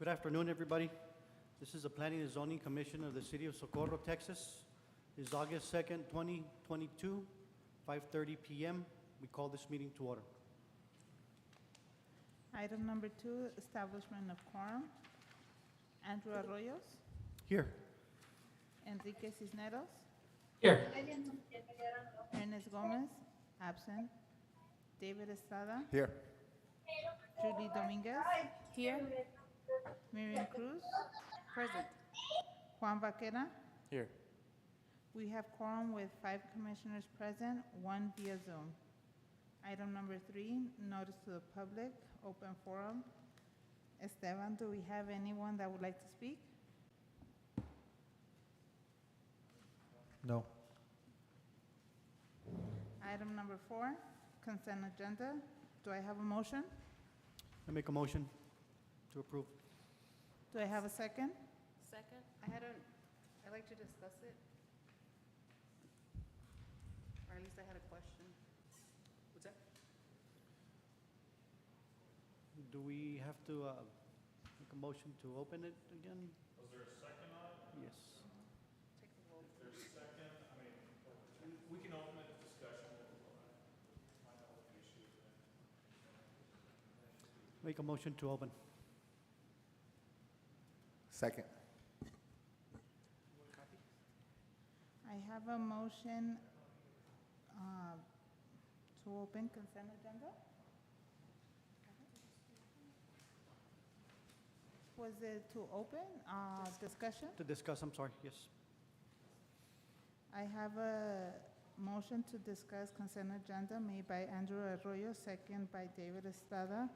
Good afternoon, everybody. This is the Planning and Zoning Commission of the City of Socorro, Texas. It's August 2nd, 2022, 5:30 PM. We call this meeting to order. Item number 2, establishment of quorum. Andrew Arroyos, Here. Enrique Cisneros, Here. Ernest Gomez, absent. David Estrada, Here. Julie Dominguez, Here. Miriam Cruz, Present. Juan Vaquera. Here. We have quorum with 5 commissioners present, 1 via Zoom. Item number 3, notice to the public, open forum. Esteban, do we have anyone that would like to speak? No. Item number 4, consent agenda. Do I have a motion? I make a motion to approve. Do I have a second? Second. I'd like to discuss it. Or at least I had a question. What's that? Do we have to make a motion to open it again? Was there a second on it? Yes. Take the vote. If there's a second, I mean, we can open it to discussion. We'll find out what the issue is then. Make a motion to open. Second. I have a motion to open consent agenda. Was it to open, discussion? To discuss, I'm sorry, yes. I have a motion to discuss consent agenda made by Andrew Arroyo, second by David Estrada.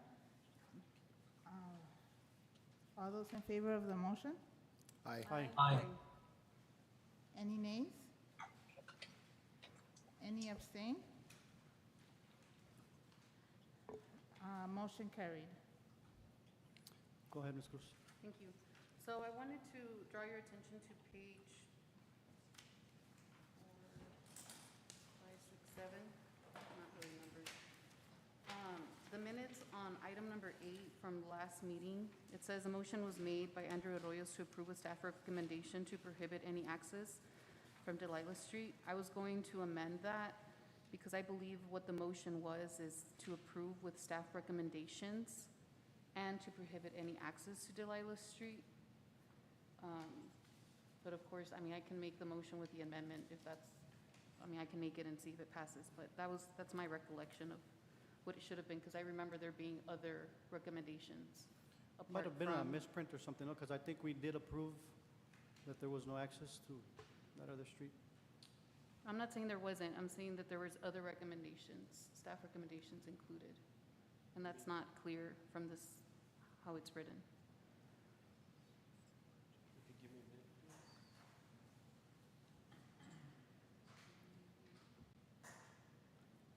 All those in favor of the motion? Aye. Aye. Aye. Any nays? Any abstain? Motion carried. Go ahead, Ms. Cruz. Thank you. So I wanted to draw your attention to page 4, 5, 6, 7, not really numbers. The minutes on item number 8 from last meeting, it says a motion was made by Andrew Arroyos to approve a staff recommendation to prohibit any access from Delilah Street. I was going to amend that because I believe what the motion was is to approve with staff recommendations and to prohibit any access to Delilah Street. But of course, I mean, I can make the motion with the amendment if that's, I mean, I can make it and see if it passes, but that's my recollection of what it should have been, because I remember there being other recommendations Might apart have been a from. misprint or something, because I think we did approve that there was no access to that other street. I'm not saying there wasn't, I'm saying that there was other recommendations, staff recommendations included. And that's not clear from this, how it's written.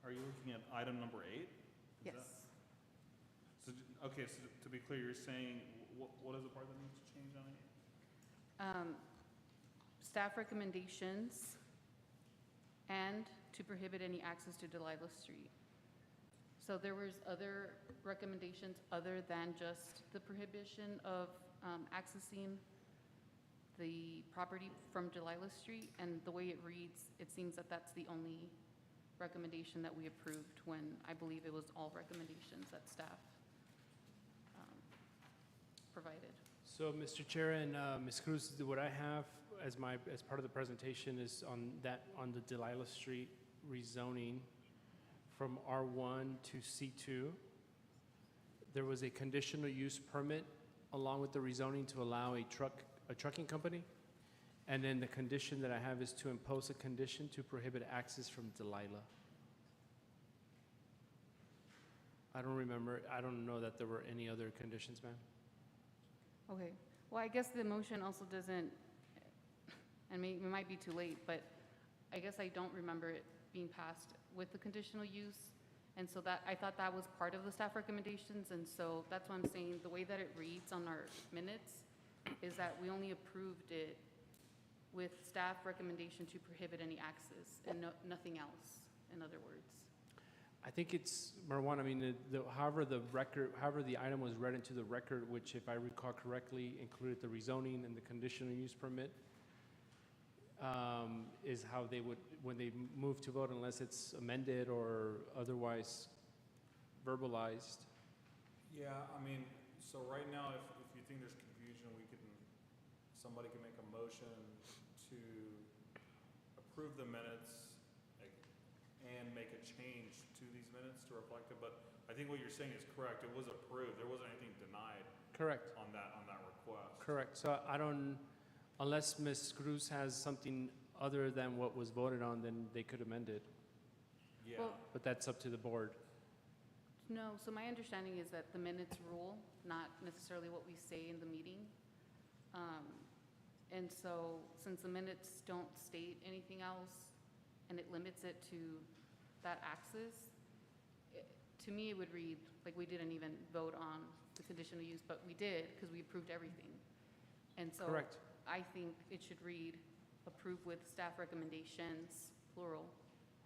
Are you looking at item number 8? Yes. So, okay, so to be clear, you're saying, what is the part that needs to change on it? Staff recommendations and to prohibit any access to Delilah Street. So there was other recommendations other than just the prohibition of accessing the property from Delilah Street, and the way it reads, it seems that that's the only recommendation that we approved when I believe it was all recommendations that staff provided. So, Mr. Chair and Ms. Cruz, what I have as part of the presentation is on the Delilah Street rezoning from R1 to C2. There was a conditional use permit along with the rezoning to allow a trucking company. And then the condition that I have is to impose a condition to prohibit access from Delilah. I don't know that there were any other conditions, ma'am. Okay, well, I guess the motion also doesn't, and it might be too late, but I guess I don't remember it being passed with the conditional use. And so that, I thought that was part of the staff recommendations, and so that's why I'm saying the way that it reads on our minutes is that we only approved it with staff recommendation to prohibit any access and nothing else, in other words. I think it's marijuana, I mean, however the record, however the item was read into the record, which if I recall correctly, included the rezoning and the conditional use permit, is how they would, when they move to vote, unless it's amended or otherwise verbalized. Yeah, I mean, so right now, if you think there's confusion, somebody can make a motion to approve the minutes like, and make a change to these minutes to reflect it, but I think what you're saying is correct. It was approved. There wasn't anything denied Correct, on that request. correct. So I don't, unless Ms. Cruz has something other than what was voted on, then they could amend it, Yeah, Well, but that's up to the board. No, so my understanding is that the minutes rule, not necessarily what we say in the meeting. And so, since the minutes don't state anything else, and it limits it to that axis, to me, it would read, like, we didn't even vote on the conditional use, but we did, because we approved everything. And so, Correct. I think it should read, approve with staff recommendations, plural,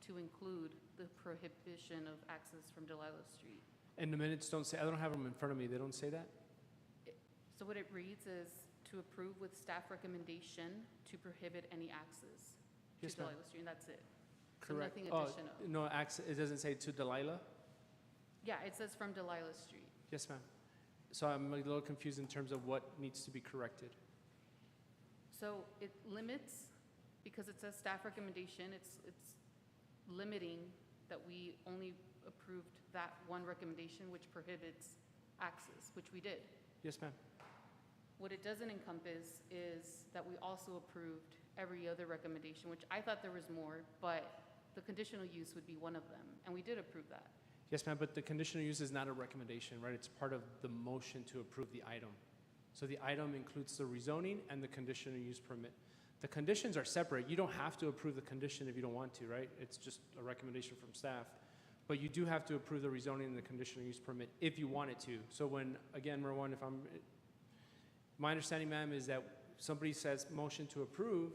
to include the prohibition of access from Delilah Street. And the minutes don't say, I don't have them in front of me, they don't say that? So what it reads is to approve with staff recommendation to prohibit any access to Yes, ma'am. Delilah Street, and that's it. So Correct. nothing Oh, additional. no, it doesn't say to Delilah? Yeah, it says from Delilah Street. Yes, ma'am. So I'm a little confused in terms of what needs to be corrected. So it limits, because it says staff recommendation, it's limiting that we only approved that one recommendation which prohibits access, which we did. Yes, ma'am. What it doesn't encompass is that we also approved every other recommendation, which I thought there was more, but the conditional use would be one of them, and we did approve that. Yes, ma'am, but the conditional use is not a recommendation, right? It's part of the motion to approve the item. So the item includes the rezoning and the conditional use permit. The conditions are separate. You don't have to approve the condition if you don't want to, right? It's just a recommendation from staff. But you do have to approve the rezoning and the conditional use permit if you wanted to. So when, again, Marwan, my understanding, ma'am, is that somebody says motion to approve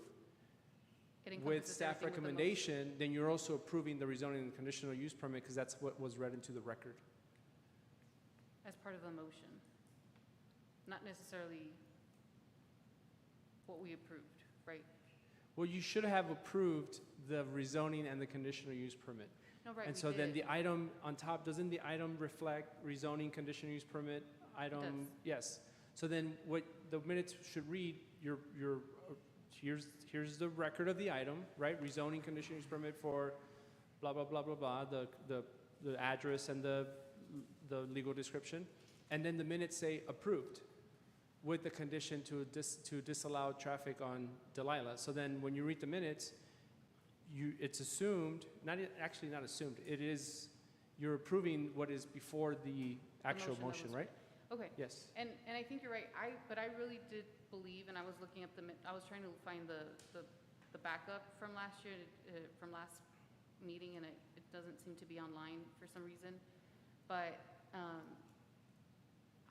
It with encompasses staff everything with the motion. recommendation, then you're also approving the rezoning and conditional use permit because that's what was read into the record. As part of the motion, not necessarily what we approved, right? Well, you should have approved the rezoning and the conditional use permit. No, right, And we so then did. the item on top, doesn't the item reflect rezoning, conditional use permit, item? does. Yes. So then what the minutes should read, here's the record of the item, right? Rezoning, conditional use permit for blah, blah, blah, blah, blah, the address and the legal description. And then the minutes say approved with the condition to disallow traffic on Delilah. So then when you read the minutes, it's assumed, actually not assumed, it is, you're approving what is before the actual motion that motion, was right? Okay, Yes. and I think you're right, but I really did believe, and I was looking up I was trying to find the backup from last year, from last meeting, and it doesn't seem to be online for some reason. But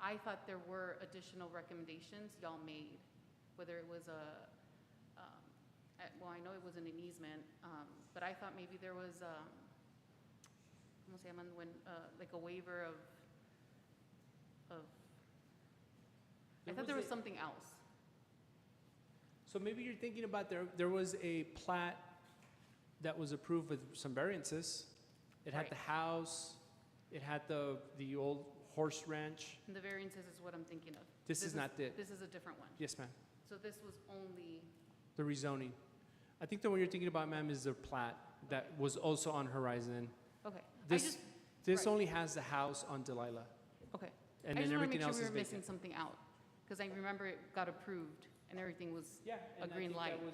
I thought there were additional recommendations y'all made, whether it was well, I know it wasn't an easement, but I thought maybe there was, like a waiver of, I thought there was something else. So maybe you're thinking about there was a plat that was approved with some variances. It had Right. the house, it had the old horse ranch. And the variances is what I'm thinking of. This is not it. This is a different one. Yes, ma'am. So this was only, The rezoning. I think the one you're thinking about, ma'am, is the plat that was also on Horizon. okay. This right. only has the house on Delilah, Okay. and I then just want to everything make sure else we is were missing vacant. something out, because I remember it got approved and everything was, Yeah, a green light. that was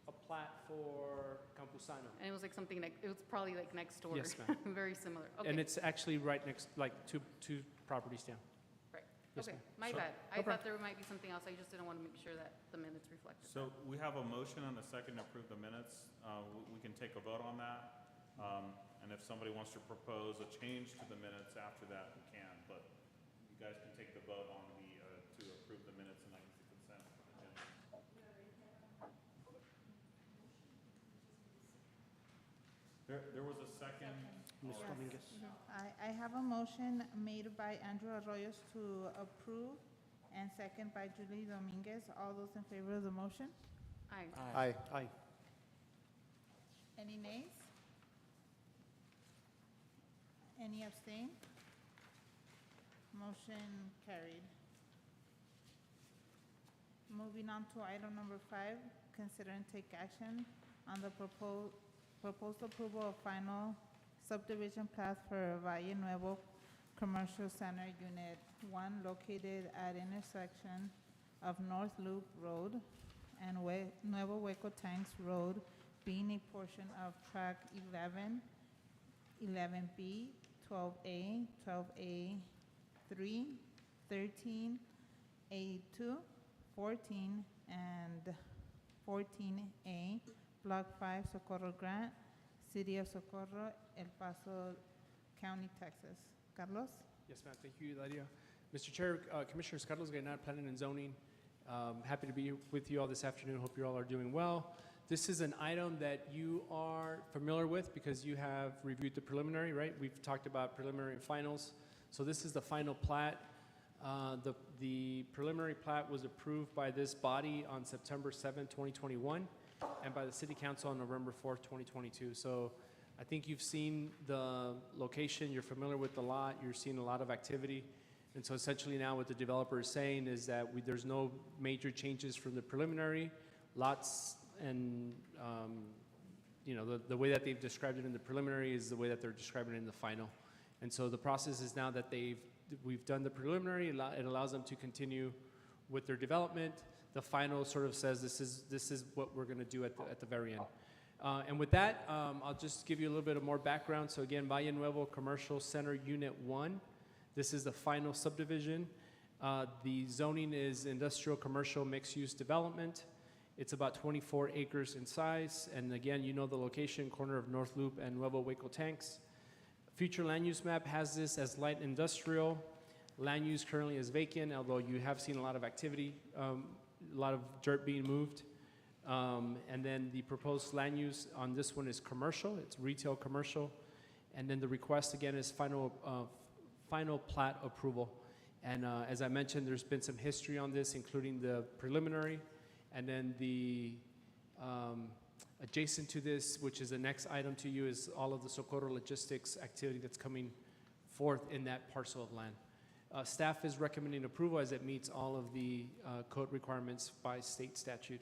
a plat for Campusano. and it was like something like, it was probably like next door. Yes, ma'am. Very similar. And Okay, it's actually right next, like two properties down. right. Yes, Okay, ma'am. my So- bad. I No thought there might be something else. I just didn't want to make sure that the minutes reflected. So we have a motion and a second to approve the minutes. We can take a vote on that. And if somebody wants to propose a change to the minutes after that, we can. But you guys can take the vote on to approve the minutes and I can see consent agenda. There was a second. Ms. All right. Dominguez. I have a motion made by Andrew Arroyos to approve and second by Julie Dominguez. All those in favor of the motion? Aye. Aye. Aye. Any nays? Any abstain? Motion carried. Moving on to item number 5, consider and take action on the proposed approval of final subdivision plat for Valle Nuevo Commercial Center Unit 1 located at intersection of North Loop Road and Nuevo Hueco Tanks Road, being a portion of track 11, 11B, 12A, 12A3, 13A2, 14, and 14A, Block 5, Socorro Grant, City of Socorro, El Paso County, Texas. Carlos? Yes, ma'am. Thank you, Eladio. Mr. Chair, Commissioners, Carlos Gaynor, Planning and Zoning. Happy to be with you all this afternoon. Hope you all are doing well. This is an item that you are familiar with because you have reviewed the preliminary, right? We've talked about preliminary and finals. So this is the final plat. The preliminary plat was approved by this body on September 7, 2021, and by the City Council on November 4, 2022. So I think you've seen the location, you're familiar with the lot, you're seeing a lot of activity. And so essentially now what the developer is saying is that there's no major changes from the preliminary lots, and the way that they've described it in the preliminary is the way that they're describing it in the final. And so the process is now that we've done the preliminary, it allows them to continue with their development. The final sort of says this is what we're going to do at the very end. And with that, I'll just give you a little bit of more background. So again, Valle Nuevo Commercial Center Unit 1. This is the final subdivision. The zoning is industrial commercial mixed-use development. It's about 24 acres in size. And again, you know the location, corner of North Loop and Nuevo Hueco Tanks. Future land use map has this as light industrial. Land use currently is vacant, although you have seen a lot of activity, a lot of dirt being moved. And then the proposed land use on this one is commercial. It's retail commercial. And then the request again is final plat approval. And as I mentioned, there's been some history on this, including the preliminary, and then the adjacent to this, which is the next item to you, is all of the Socorro logistics activity that's coming forth in that parcel of land. Staff is recommending approval as it meets all of the code requirements by state statute.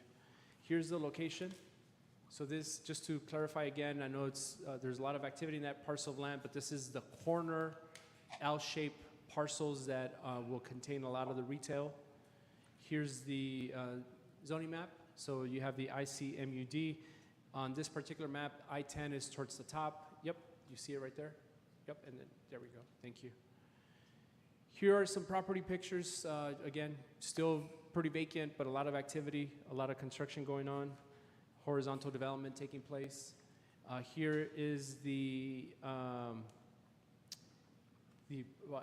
Here's the location. So this, just to clarify again, I know there's a lot of activity in that parcel of land, but this is the corner L-shaped parcels that will contain a lot of the retail. Here's the zoning map. So you have the ICMUD. On this particular map, I-10 is towards the top. Yep, you see it right there? Yep, and then there we go. Thank you. Here are some property pictures. Again, still pretty vacant, but a lot of activity, a lot of construction going on, horizontal development taking place. Here is the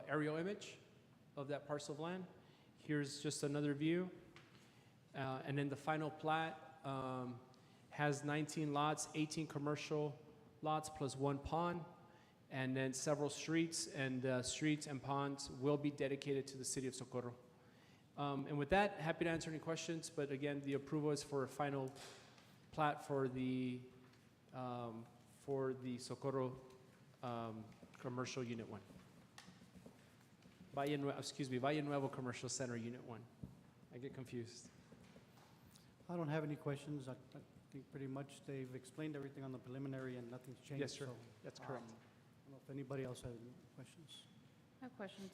aerial image of that parcel of land. Here's just another view. And then the final plat has 19 lots, 18 commercial lots plus 1 pond, and then several streets, and streets and ponds will be dedicated to the City of Socorro. And with that, happy to answer any questions, but again, the approval is for a final plat for the Socorro Commercial Unit 1. Valle Nuevo Commercial Center Unit 1. I get confused. I don't have any questions. I think pretty much they've explained everything on the preliminary and nothing's changed. Yes, sir. So, That's correct. I don't know if anybody else has any questions. I have questions.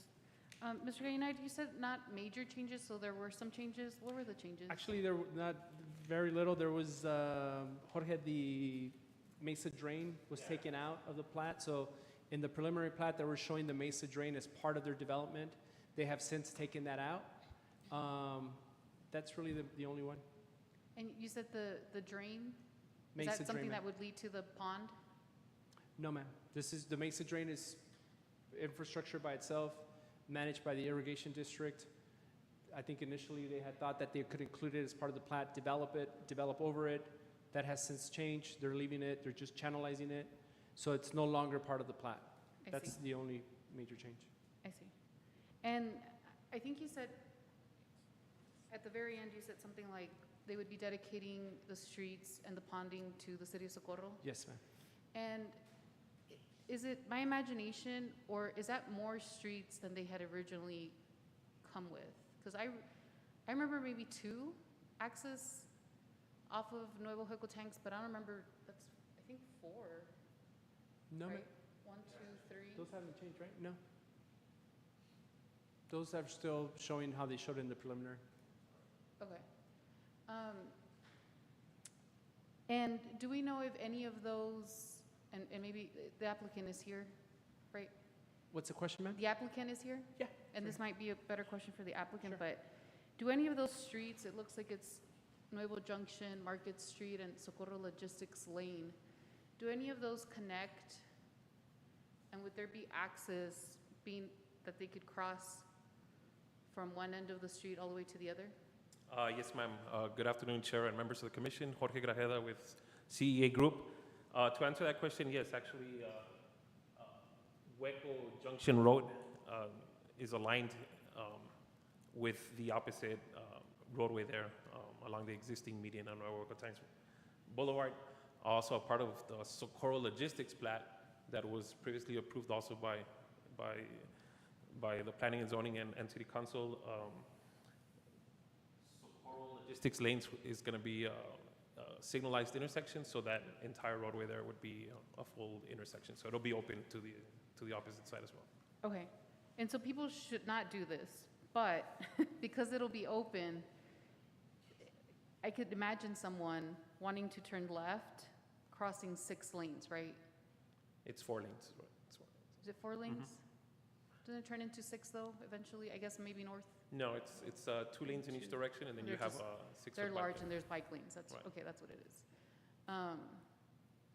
Mr. Gaynor, you said not major changes, so there were some changes. What were the changes? Actually, there were not very little. There was, Jorge, the Mesa Drain was taken out of the plat. So in the preliminary plat, they were showing the Mesa Drain as part of their development. They have since taken that out. That's really the only one. And you said the drain? Is Mesa that Drain, something ma'am. that would lead to the pond? No, ma'am. The Mesa Drain is infrastructure by itself, managed by the irrigation district. I think initially they had thought that they could include it as part of the plat, develop over it. That has since changed. They're leaving it. They're just channelizing it. So it's no longer part of the plat. I That's see, the only major change. I see. And I think you said, at the very end, you said something like they would be dedicating the streets and the ponding to the city of Socorro? Yes, ma'am. And is it my imagination, or is that more streets than they had originally come with? Because I remember maybe 2 access off of Nuevo Tanks, but I don't remember, that's, I think 4, No, ma'am. right? 1, 2, 3. Those haven't changed, right? No. Those are still showing how they showed in the preliminary. Okay. And do we know if any of those, and maybe the applicant is here, right? What's the question, ma'am? The applicant is here? Yeah, And this sure. might be a better question for the applicant, Sure. but do any of those streets, it looks like it's Nuevo Junction, Market Street, and Socorro Logistics Lane, do any of those connect? And would there be access being, that they could cross from one end of the street all the way to the other? Yes, ma'am. Good afternoon, Chair and members of the Commission. Jorge Grajeda with CEA Group. To answer that question, yes, actually, Hueco Junction Road is aligned with the opposite roadway there along the existing median on Hueco Tanks Boulevard. Also a part of the Socorro Logistics plat that was previously approved also by the Planning and Zoning and City Council. Socorro Logistics lanes is going to be a signalized intersection, so that entire roadway there would be a full intersection. So it'll be open to the opposite side as well. Okay, and so people should not do this, but because it'll be open, I could imagine someone wanting to turn left, crossing 6 lanes, right? It's 4 lanes. Right? It's 4 lanes. Is it 4 lanes? Doesn't it turn into 6 though, eventually? I guess maybe north? No, it's 2 lanes in each direction, and then you They're have a 6-foot They're bike large lane. and there's bike lanes, that's, Right. okay, that's what it is.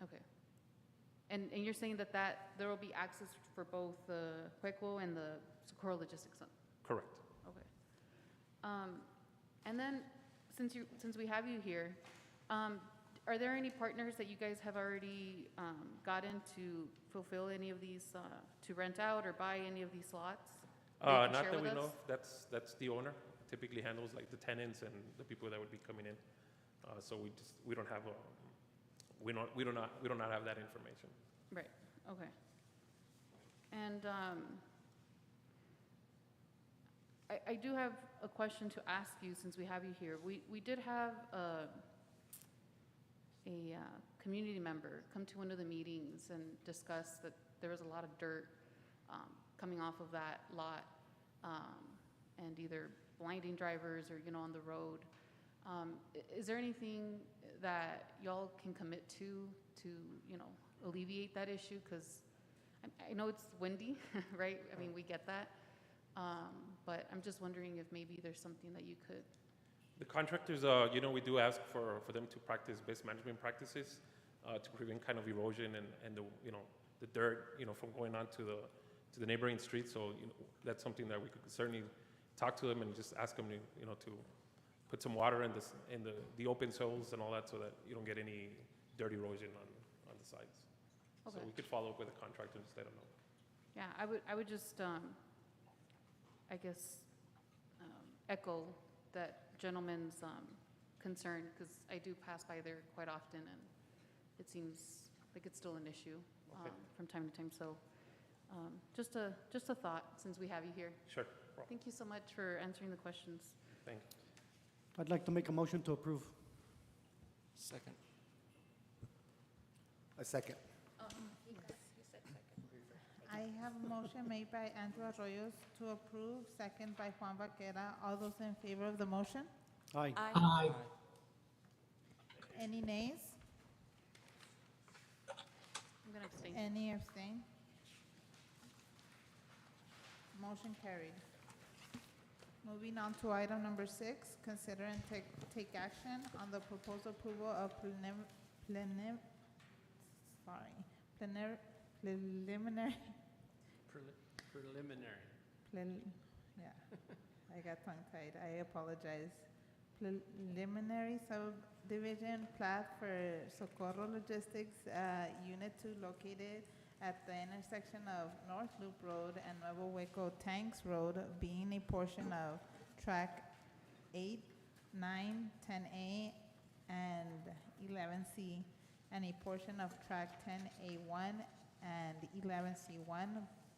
Okay. And you're saying that there will be access for both the Hueco and the Socorro Logistics Center? Correct. Okay. And then, since we have you here, are there any partners that you guys have already gotten to fulfill any of these, to rent out or buy any of these lots? that you can Not share that we with know us? of. That's the owner. Typically handles like the tenants and the people that would be coming in. So we don't have we do not have that information. Right, okay. And I do have a question to ask you since we have you here. We did have a community member come to one of the meetings and discuss that there was a lot of dirt coming off of that lot, and either blinding drivers or, on the road. Is there anything that y'all can commit to, alleviate that issue? Because I know it's windy, right? I mean, we get that. But I'm just wondering if maybe there's something that you could. The contractors, we do ask for them to practice best management practices to prevent kind of erosion and the dirt, from going on to the neighboring streets. So, that's something that we could certainly talk to them and just ask them to put some water in the open soils and all that, so that you don't get any dirt erosion on the sides. Okay. So we could follow up with the contractor and just let them know. Yeah, I would just, I guess, echo that gentleman's concern, because I do pass by there quite often, and it seems like it's still an issue Okay. from time to time. So just a thought, since we have you here. Sure. Well, Thank you so much for answering the questions. thank you. I'd like to make a motion to approve. Second. A second. I have a motion made by Andrew Arroyos to approve, second by Juan Vaquera. All those in favor of the motion? Aye. Aye. Any nays? I'm going to abstain. Any abstain? Motion carried. Moving on to item number 6, consider and take action on the proposed approval of preliminary, yeah, I got tongue-tied, I apologize. Preliminary subdivision plat for Socorro Logistics, Unit 2 located at the intersection of North Loop Road and Nuevo Hueco Tanks Road, being a portion of track 8, 9, 10A, and 11C, and a portion of track 10A1 and 11C1,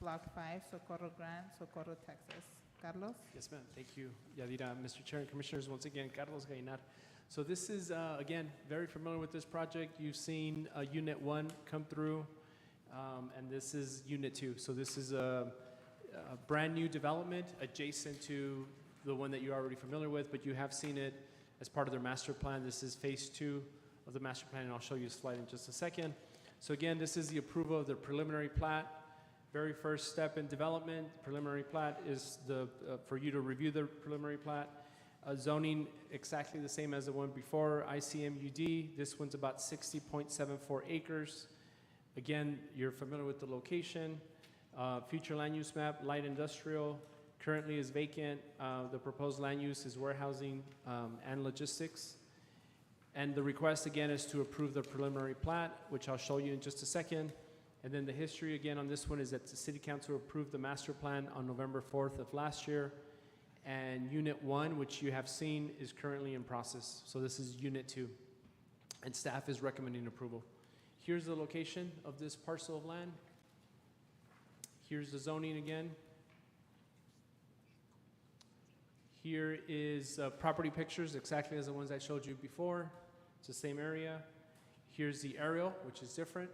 Block 5, Socorro Grant, Socorro, Texas. Carlos? Yes, ma'am. Thank you, Yadira. Mr. Chair and Commissioners, once again, Carlos Gainar. So this is, again, very familiar with this project. You've seen Unit 1 come through, and this is Unit 2. So this is a brand-new development adjacent to the one that you're already familiar with, but you have seen it as part of their master plan. This is Phase 2 of the master plan, and I'll show you a slide in just a second. So again, this is the approval of the preliminary plat. Very first step in development, preliminary plat is for you to review the preliminary plat. Zoning exactly the same as the one before, ICMUD. This one's about 60.74 acres. Again, you're familiar with the location. Future land use map, light industrial, currently is vacant. The proposed land use is warehousing and logistics. And the request again is to approve the preliminary plat, which I'll show you in just a second. And then the history again on this one is that the City Council approved the master plan on November 4th of last year. And Unit 1, which you have seen, is currently in process. So this is Unit 2. And staff is recommending approval. Here's the location of this parcel of land. Here's the zoning again. Here is property pictures, exactly as the ones I showed you before. It's the same area. Here's the aerial, which is different.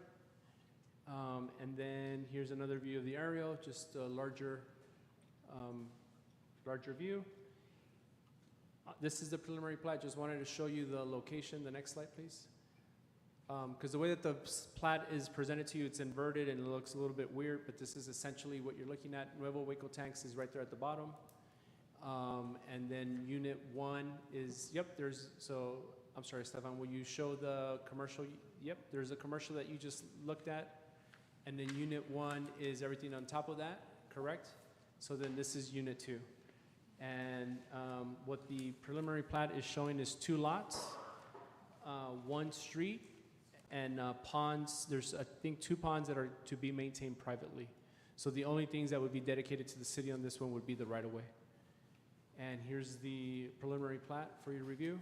And then here's another view of the aerial, just a larger view. This is the preliminary plat. Just wanted to show you the location. The next slide, please. Because the way that the plat is presented to you, it's inverted and it looks a little bit weird, but this is essentially what you're looking at. Nuevo Hueco Tanks is right there at the bottom. And then Unit 1 is, I'm sorry, Stefan, will you show the commercial? Yep, there's a commercial that you just looked at. And then Unit 1 is everything on top of that, correct? So then this is Unit 2. And what the preliminary plat is showing is 2 lots, 1 street, and ponds. There's, I think, 2 ponds that are to be maintained privately. So the only things that would be dedicated to the city on this one would be the right-of-way. And here's the preliminary plat for your review.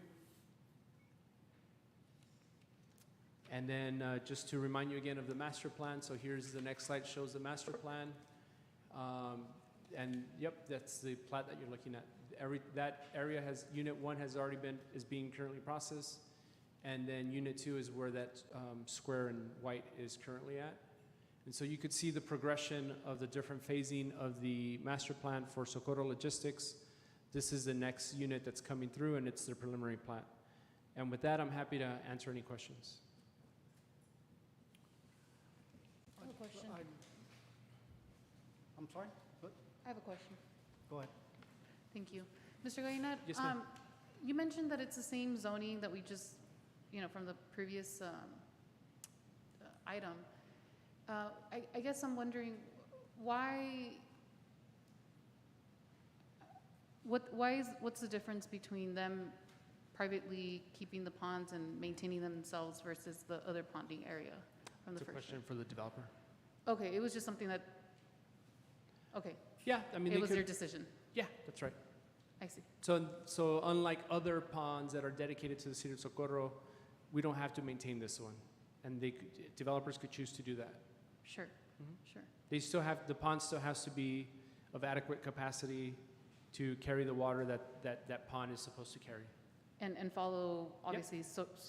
And then just to remind you again of the master plan, so here's the next slide, shows the master plan. And yep, that's the plat that you're looking at. That area has, Unit 1 has already been, is being currently processed. And then Unit 2 is where that square in white is currently at. And so you could see the progression of the different phasing of the master plan for Socorro Logistics. This is the next unit that's coming through, and it's the preliminary plat. And with that, I'm happy to answer any questions. I have a question. I'm sorry? What? I have a question. Go ahead. Thank you. Mr. Gainar, Yes, ma'am. you mentioned that it's the same zoning that we just, from the previous item. I guess I'm wondering what's the difference between them privately keeping the ponds and maintaining them themselves versus the other ponding area from the It's a first? question for the developer. Okay, it was just something that, okay, Yeah, I mean, it they was their could, decision. yeah, that's right. I see. So unlike other ponds that are dedicated to the city of Socorro, we don't have to maintain this one. And developers could choose to do that. Sure, Mhm. sure. The pond still has to be of adequate capacity to carry the water that pond is supposed to carry. And follow, obviously,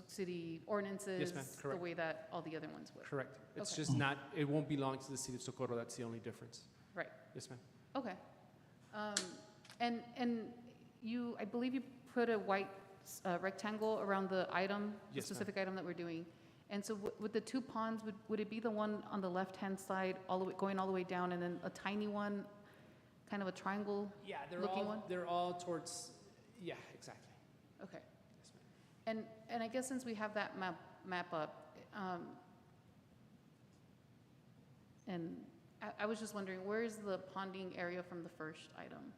city ordinances. The correct. way that all the other ones would. Correct. It's Okay. just not, it won't belong to the city of Socorro, that's the only difference. Right. Yes, ma'am. Okay. And you, I believe you put a white rectangle around the item, the Yes, ma'am. specific item that we're doing. And so with the 2 ponds, would it be the one on the left-hand side, going all the way down, and then a tiny one, kind of a triangle? Yeah, Looking one? they're all towards, yeah, exactly. Okay. Yes, ma'am. And I guess since we have that map up, and I was just wondering, where is the ponding area from the first item?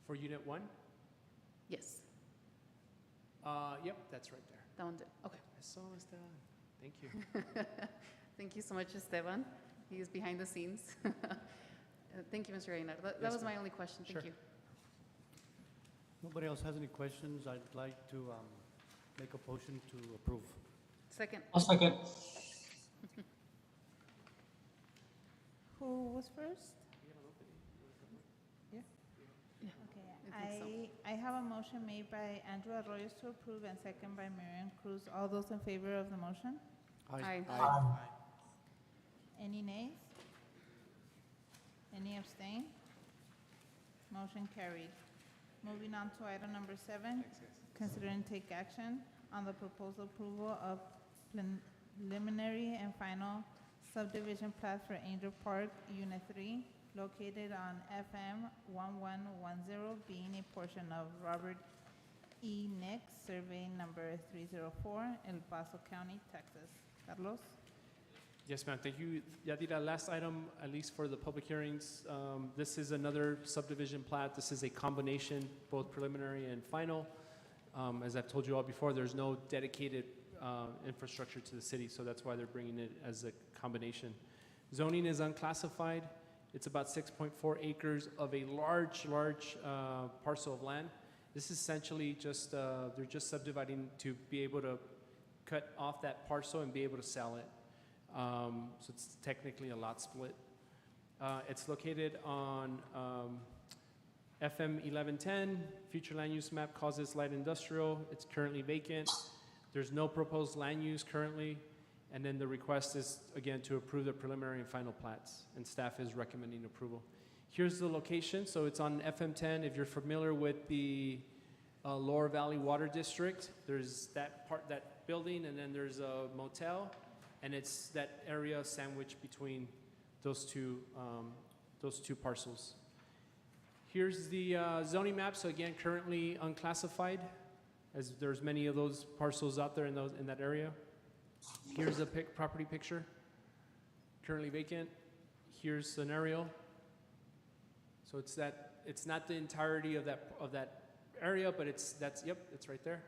For Unit 1, Yes. Yep, that's right there. That one's it, okay. Eso, Esteban. Thank you. Thank you so much, Esteban. He is behind the scenes. Thank you, Mr. Reynar. That Yes, was my ma'am. only question, Sure. thank you. Nobody else has any questions? I'd like to make a motion to approve. Second, I'll second. Who was first? Yeah. Okay, I think I have a motion made by Andrew Arroyo to approve and second by Marian Cruz. All those in favor of the motion? Aye. Any nays? Any abstain? Motion carried. Moving on to item number 7, consider and take action on the proposed approval of preliminary and final subdivision plat for Angel Park, Unit 3, located on FM 1110, being a portion of Robert E. Nix, survey number 304, El Paso County, Texas. Carlos? Yes, ma'am, thank you. Yadira, last item, at least for the public hearings, this is another subdivision plat. This is a combination, both preliminary and final. As I've told you all before, there's no dedicated infrastructure to the city, so that's why they're bringing it as a combination. Zoning is unclassified. It's about 6.4 acres of a large parcel of land. This is essentially just, they're just subdividing to be able to cut off that parcel and be able to sell it. So it's technically a lot split. It's located on FM 1110, future land use map calls this light industrial. It's currently vacant. There's no proposed land use currently. And then the request is, again, to approve the preliminary and final plats, and staff is recommending approval. Here's the location. So it's on FM 10. If you're familiar with the Lower Valley Water District, there's that building, and then there's a motel. And it's that area sandwiched between those two parcels. Here's the zoning map. So again, currently unclassified, as there's many of those parcels out there in that area. Here's a property picture, currently vacant. Here's an aerial. So it's not the entirety of that area, but it's right there.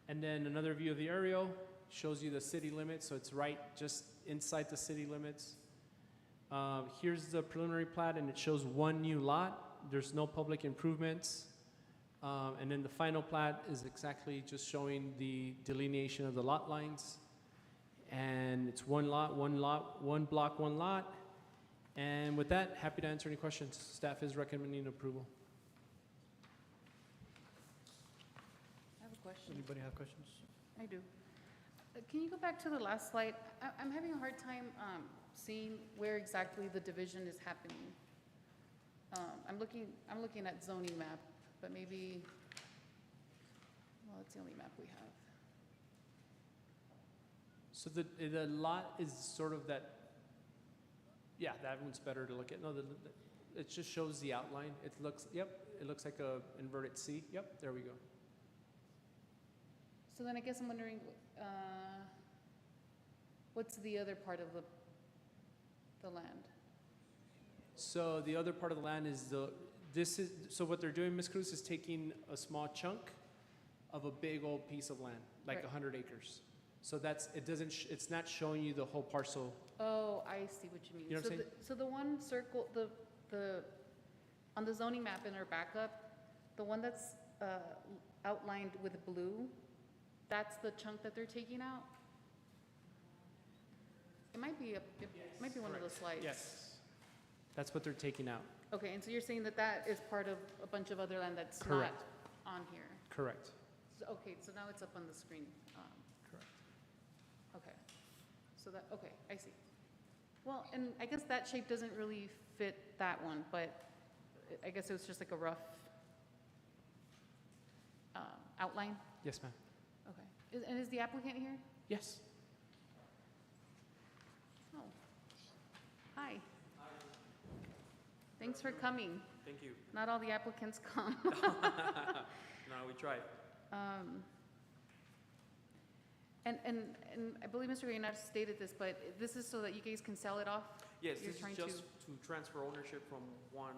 And then another view of the aerial. Shows you the city limits, so it's right just inside the city limits. Here's the preliminary plat, and it shows one new lot. There's no public improvements. And then the final plat is exactly just showing the delineation of the lot lines. And it's one block, one lot. And with that, happy to answer any questions. Staff is recommending approval. I have a question. Anybody have questions? I do. Can you go back to the last slide? I'm having a hard time seeing where exactly the division is happening. I'm looking at zoning map, but maybe, well, it's the only map we have. So the lot is sort of that, yeah, that one's better to look at. No, it just shows the outline. It looks like a inverted C. Yep, there we go. So then I guess I'm wondering, what's the other part of the land? So the other part of the land is so what they're doing, Ms. Cruz, is taking a small chunk of a big old piece of land, like Right. 100 acres. So it's not showing you the whole parcel. Oh, I see what you mean. You know what I'm saying? So the one circle, on the zoning map in our backup, the one that's outlined with blue, that's the chunk that they're taking out? It might be one of those slides. Yes. That's what they're taking out. Okay, and so you're saying that is part of a bunch of other land that's not Correct. on here? Correct. Okay, so now it's up on the screen. Correct. Okay, okay, I see. Well, and I guess that shape doesn't really fit that one, but I guess it was just like a rough outline? Yes, ma'am. Okay. And is the applicant here? Yes. Oh, hi. Thanks for coming. Thank you. Not all the applicants come. No, we tried. And I believe Mr. Reynard stated this, but this is so that you guys can sell it off? Yes, You're this trying is just to transfer ownership from one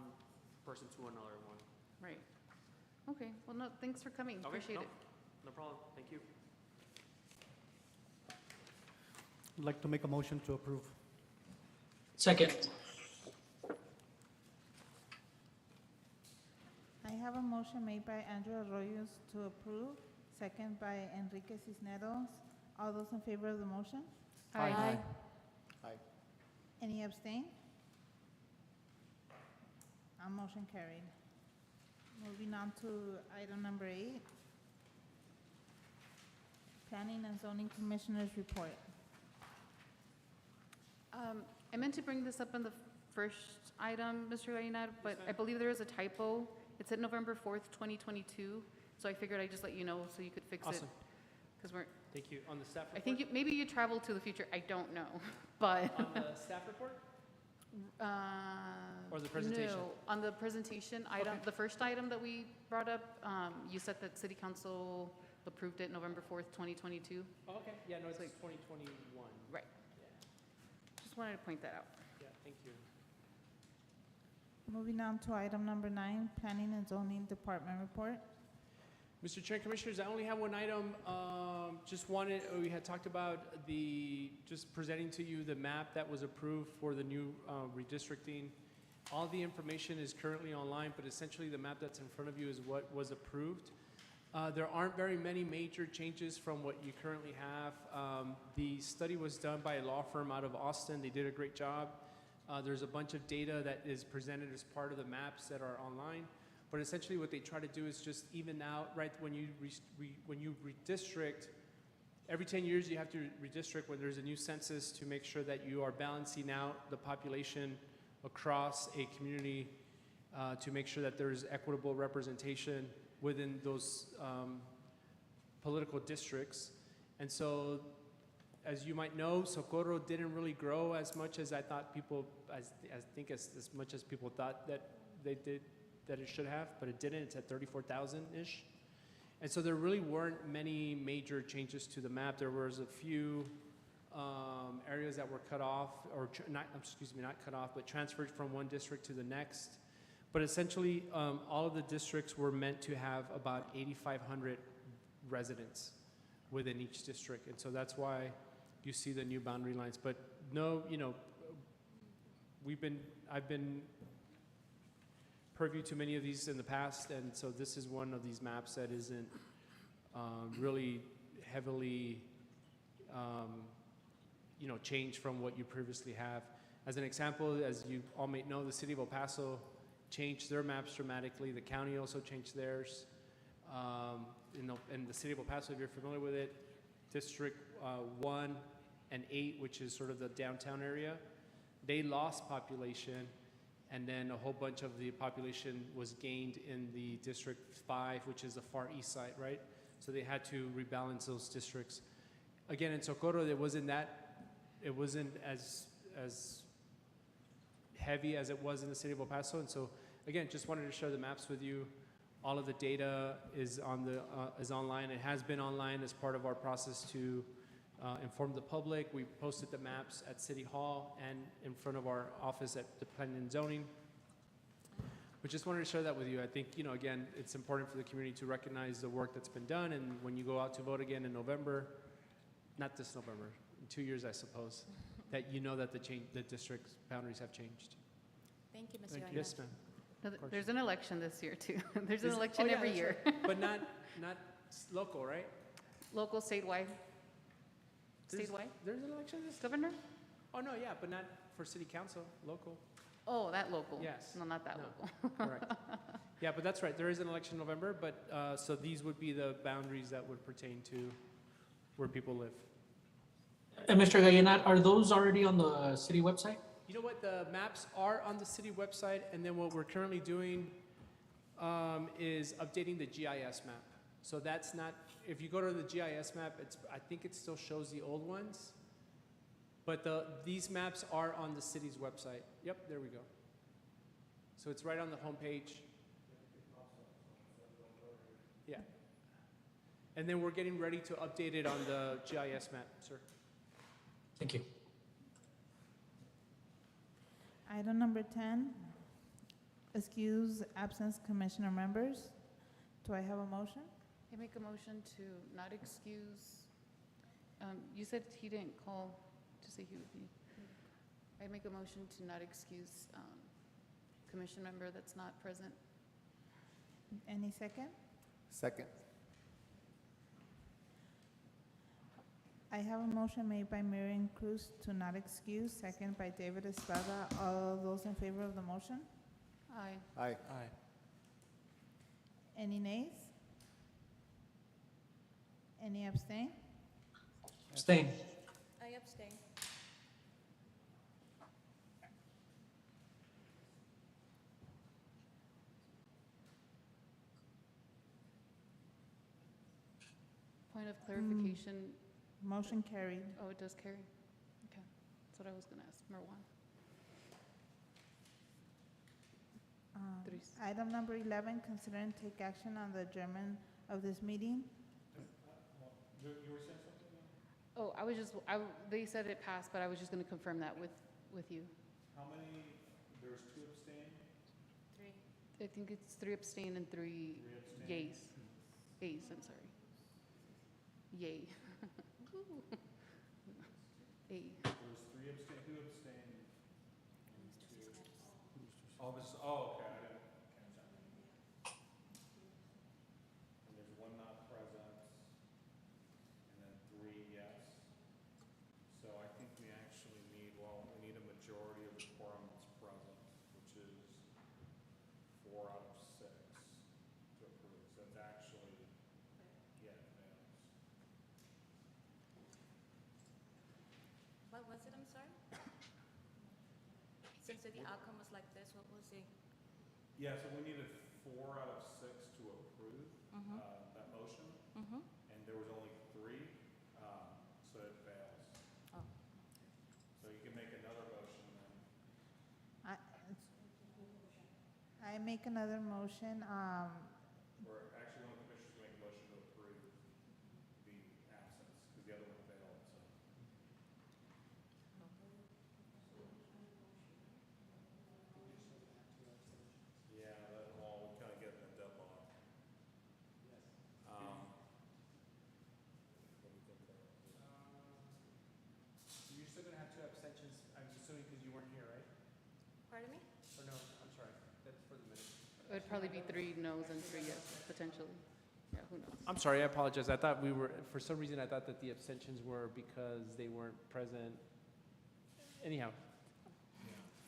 person to another one. Right. Okay, well, no, thanks for coming, Okay, appreciate no, it. No problem, thank you. I'd like to make a motion to approve. Second. I have a motion made by Andrew Arroyos to approve, second by Enrique Cisneros. All those in favor of the motion? Aye. Any abstain? Motion carried. Moving on to item number 8. Planning and Zoning Commissioners Report. I meant to bring this up in the first item, Mr. Gallina, but I believe there is a typo. It said November 4th, 2022, so I figured I'd just let you know so you could fix it. Awesome, Because we're, thank you. On the staff I report? think maybe you traveled to the future, I don't know, but. On the staff report? Or the presentation? No, on the presentation item, Okay. the first item that we brought up, you said that city council approved it November 4th, 2022. Oh, okay, yeah, no, it's Like- 2021. Right. Just wanted to point that out. Yeah, thank you. Moving on to item number 9, Planning and Zoning Department Report. Mr. Chair and Commissioners, I only have one item. Just wanted, we had talked about just presenting to you the map that was approved for the new redistricting. All the information is currently online, but essentially the map that's in front of you is what was approved. There aren't very many major changes from what you currently have. The study was done by a law firm out of Austin. They did a great job. There's a bunch of data that is presented as part of the maps that are online. But essentially what they try to do is just even out, right, when you redistrict, every 10 years you have to redistrict when there's a new census to make sure that you are balancing out the population across a community to make sure that there's equitable representation within those political districts. And so, as you might know, Socorro didn't really grow as much as I thought people, as much as people thought that they did, that it should have, but it didn't. It's at 34,000-ish. And so there really weren't many major changes to the map. There was a few areas that were cut off, or not cut off, but transferred from one district to the next. But essentially, all of the districts were meant to have about 8,500 residents within each district. And so that's why you see the new boundary lines. But no, I've been purview to many of these in the past, and so this is one of these maps that isn't really heavily changed from what you previously have. As an example, as you all may know, the city of El Paso changed their maps dramatically. The county also changed theirs. In the city of El Paso, if you're familiar with it, District 1 and 8, which is sort of the downtown area, they lost population, and then a whole bunch of the population was gained in the District 5, which is the far east side, right? So they had to rebalance those districts. Again, in Socorro, it wasn't as heavy as it was in the city of El Paso, and so again, just wanted to share the maps with you. All of the data is online. It has been online as part of our process to inform the public. We posted the maps at City Hall and in front of our office at the Planning and Zoning. But just wanted to share that with you. I think, again, it's important for the community to recognize the work that's been done, and when you go out to vote again in November, not this November, in 2 years, I suppose, that you know that the district boundaries have changed. Thank you, Mr. Thank Gallina. Yes, ma'am. No, course. There's an election this year, too. There's an Is- election oh, yeah, every that's year. right. But not local, right? Local, statewide. There's- Statewide? There's an election this? Governor? Oh, no, yeah, but not for city council, local. Oh, that local. Yes. No, not that No. local. Correct. Yeah, but that's right. There is an election in November, but, so these would be the boundaries that would pertain to where people live. And Mr. Gallina, are those already on the city website? You know what? The maps are on the city website, and then what we're currently doing is updating the GIS map. So that's not, if you go to the GIS map, I think it still shows the old ones. But these maps are on the city's website. Yep, there we go. So it's right on the homepage. Yeah. And then we're getting ready to update it on the GIS map, sir. Thank you. Item number 10, excuse absence commissioner members. Do I have a motion? I make a motion to not excuse, you said he didn't call to say he would be. I make a motion to not excuse commission member that's not present. Any second? Second. I have a motion made by Miriam Cruz to not excuse, second by David Estrada. All those in favor of the motion? Aye. Aye. Aye. Any nays? Any abstain? Abstain. I abstain. Point of clarification, Motion carried. oh, it does carry? Okay, that's what I was gonna ask, Marwan. Dries. Item number 11, consider and take action on the adjournment of this meeting. You were saying something? Oh, they said it passed, but I was just gonna confirm that with you. How many, there was 2 abstain, 3. I think it's 3 abstain and 3 3 abstain? yays. Yays, I'm sorry. Yay. A. There was 3 abstain, who abstained? Oh, okay, I didn't catch that. And there's 1 not present, and then 3 yes. So I think we actually need, we need a majority of the quorum that's present, which is 4 out of 6 to approve. So it's actually, yeah, it fails. What was it, I'm sorry? Since the outcome was like this, what was the? Yeah, so we needed 4 out of 6 to approve that motion, and there was only 3, so it fails. Oh. So you can make another motion then. I make another motion. Or actually, one of the commissioners can make a motion to approve the absence, because the other one failed, so. Yeah, we kind of get in a deadlock. What do you think there? You're still gonna have 2 abstentions, I'm assuming because you weren't here, right? Pardon me? Or no, I'm sorry, that's for the minute. It would probably be 3 no's and 3 yes, potentially. Yeah, who knows? I'm sorry, I apologize. I thought for some reason, I thought that the abstentions were because they weren't present. Anyhow,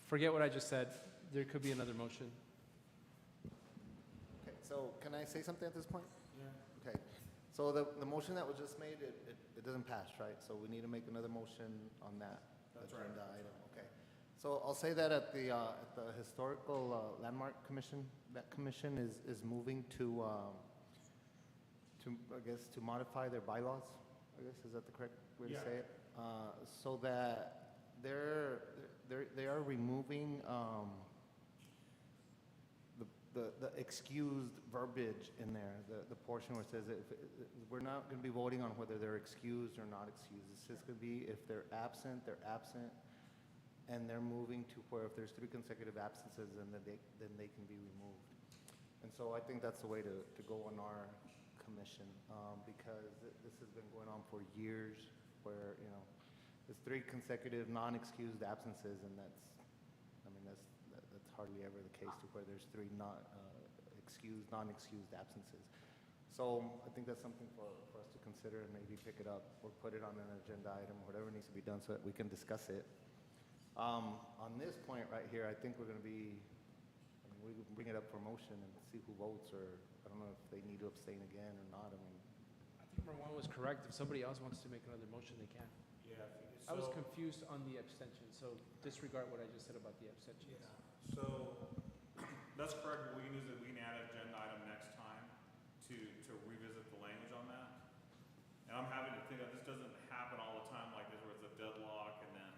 forget what I just said. There could be another motion. Okay, so can I say something at this point? Yeah. Okay, so the motion that was just made, it doesn't pass, right? So we need to make another motion on that That's right. agenda item, okay? So I'll say that at the Historical Landmark Commission, that commission is moving to, I guess, to modify their bylaws, I guess, is that the correct way to Yeah. say it? So that they are removing, the excused verbiage in there, the portion where it says, we're not going to be voting on whether they're excused or not excused. It's just going to be if they're absent, and they're moving to where if there's 3 consecutive absences, then they can be removed. And so I think that's the way to go on our commission, because this has been going on for years, where, there's 3 consecutive non-excused absences, and that's hardly ever the case to where there's 3 non-excused absences. So I think that's something for us to consider and maybe pick it up or put it on an agenda item, whatever needs to be done so that we can discuss it. On this point right here, I think we're going to be, we can bring it up for motion and see who votes, or I don't know if they need to abstain again or not. I think Marwan was correct. If somebody else wants to make another motion, they can. Yeah. I was confused on the abstention, so disregard what I just said about the abstentions. So, that's correct, what we can do is that we can add an agenda item next time to revisit the language on that. And I'm happy to think that this doesn't happen all the time like this, where it's a deadlock and then,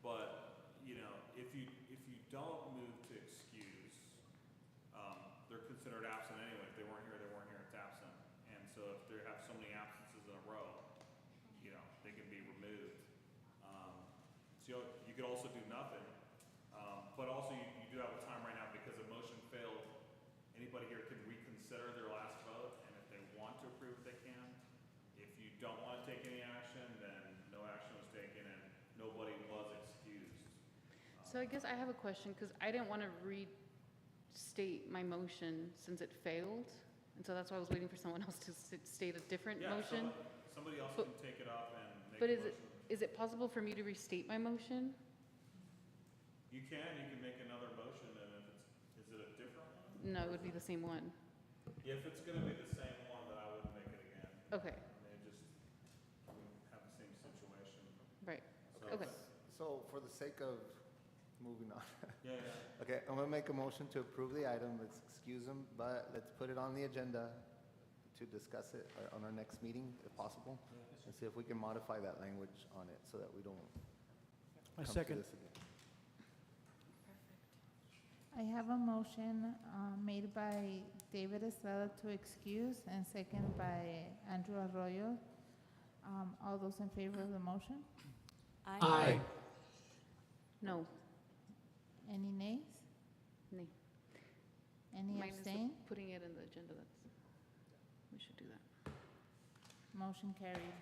but, if you don't move to excuse, they're considered absent anyway. If they weren't here, it's absent. And so if they have so many absences in a row, they can be removed. So you could also do nothing. But also, you do have a time right now, because a motion failed, anybody here can reconsider their last vote, and if they want don't want to take any action, then no action was taken and nobody was excused. So I guess I have a question, because I didn't want to restate my motion since it failed, and so that's why I was waiting for someone else to state a different Yeah, motion. somebody else But- can take it up and make But a is motion. it possible for me to restate my motion? You can make another motion, and if it's, is it a different one? No, it would be the same one. If it's gonna be the same one, then I wouldn't make it again. Okay, I mean, it just, we have the same situation. right, So- okay. So for the sake of moving on, Yeah, yeah. okay, I'm gonna make a motion to approve the item, let's excuse them, but let's put it on the agenda to discuss it on our next meeting, if possible, and see if we can modify that language on it, so that we don't I come to second. this again. I have a motion made by David Estrada to excuse and second by Andrew Arroyo. All those in favor of the motion? Aye. No, Any nays? nay. Any Minus the abstain? putting it in the agenda, we should do that. Motion carried.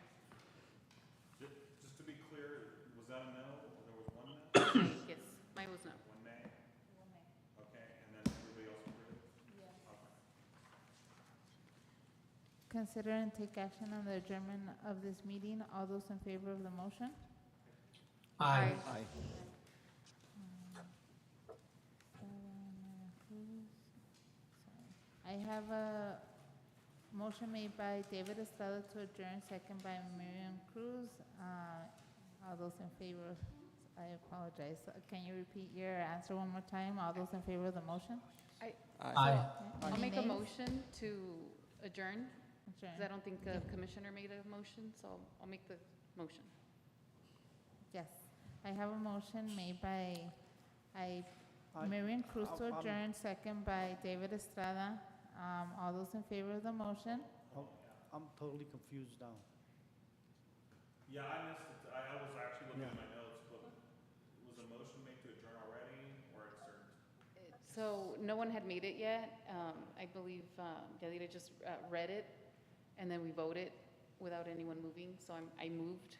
Just to be clear, was that a no? There was one no? Nay, yes, mine was no. One nay? Okay, and then everybody else approved? Okay. Consider and take action on the adjournment of this meeting. All those in favor of the motion? Aye. Aye. I have a motion made by David Estrada to adjourn, second by Miriam Cruz. All those in favor, I apologize. Can you repeat your answer one more time? All those in favor of the motion? Aye. Okay. I'll Any make a nays? motion to adjourn, Adjourn. because I don't think a commissioner made a motion, so I'll make the motion. Yes, I have a motion made by I- Miriam Cruz to I'm- adjourn, second by David Estrada. All those in favor of the motion? I'm totally confused now. Yeah, I missed it. I was actually looking at Yeah. my notes, but was a motion made to adjourn already, or it's, So no one had made it yet. I believe Yadira just read it, and then we voted without anyone moving, so I moved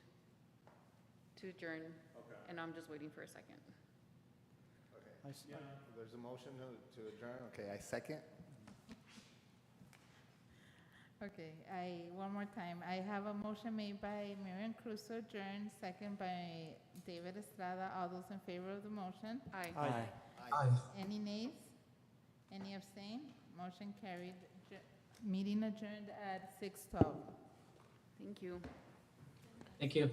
to adjourn, okay. and I'm just waiting for a second. Okay. Yeah. There's a motion to adjourn, okay, I second. Okay, one more time. I have a motion made by Miriam Cruz to adjourn, second by David Estrada. All those in favor of the motion? Aye. Aye. Aye. Any nays? Any abstain? Motion carried. Meeting adjourned at 6:12. Thank you. Thank you.